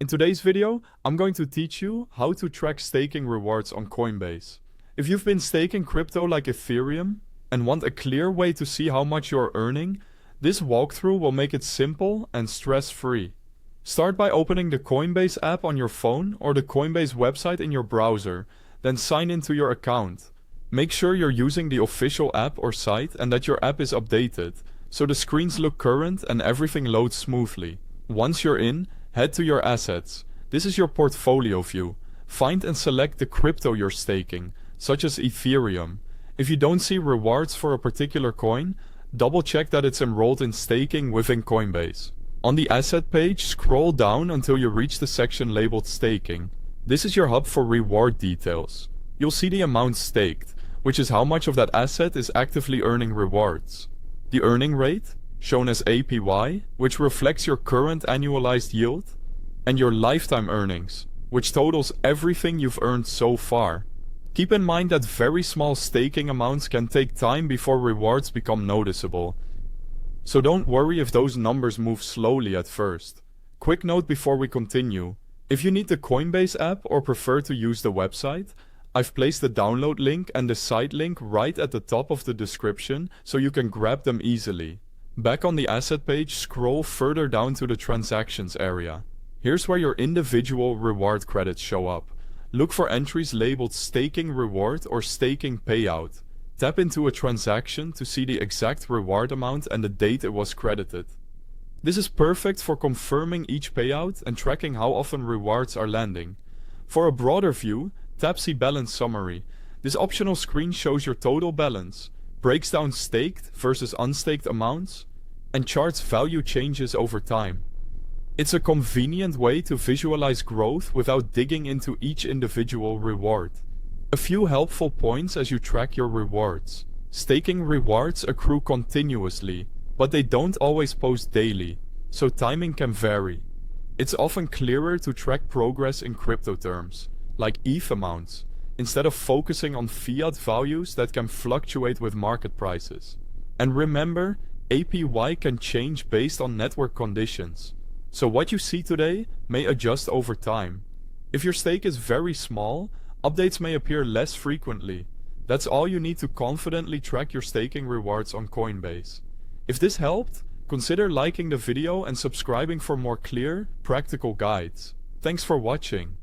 In today's video, I'm going to teach you how to track staking rewards on Coinbase. If you've been staking crypto like Ethereum and want a clear way to see how much you're earning, this walkthrough will make it simple and stress-free. Start by opening the Coinbase app on your phone or the Coinbase website in your browser, then sign into your account. Make sure you're using the official app or site and that your app is updated, so the screens look current and everything loads smoothly. Once you're in, head to your assets. This is your portfolio view. Find and select the crypto you're staking, such as Ethereum. If you don't see rewards for a particular coin, double check that it's enrolled in staking within Coinbase. On the asset page, scroll down until you reach the section labeled staking. This is your hub for reward details. You'll see the amount staked, which is how much of that asset is actively earning rewards. The earning rate, shown as APY, which reflects your current annualized yield, and your lifetime earnings, which totals everything you've earned so far. Keep in mind that very small staking amounts can take time before rewards become noticeable, so don't worry if those numbers move slowly at first. Quick note before we continue: if you need the Coinbase app or prefer to use the website, I've placed the download link and the site link right at the top of the description so you can grab them easily. Back on the asset page, scroll further down to the transactions area. Here's where your individual reward credits show up. Look for entries labeled staking reward or staking payout. Tap into a transaction to see the exact reward amount and the date it was credited. This is perfect for confirming each payout and tracking how often rewards are landing. For a broader view, tap See Balance Summary. This optional screen shows your total balance, breaks down staked versus unstaked amounts, and charts value changes over time. It's a convenient way to visualize growth without digging into each individual reward. A few helpful points as you track your rewards. Staking rewards accrue continuously, but they don't always post daily, so timing can vary. It's often clearer to track progress in crypto terms, like ETH amounts, instead of focusing on fiat values that can fluctuate with market prices. And remember, APY can change based on network conditions, so what you see today may adjust over time. If your stake is very small, updates may appear less frequently. That's all you need to confidently track your staking rewards on Coinbase. If this helped, consider liking the video and subscribing for more clear, practical guides. Thanks for watching.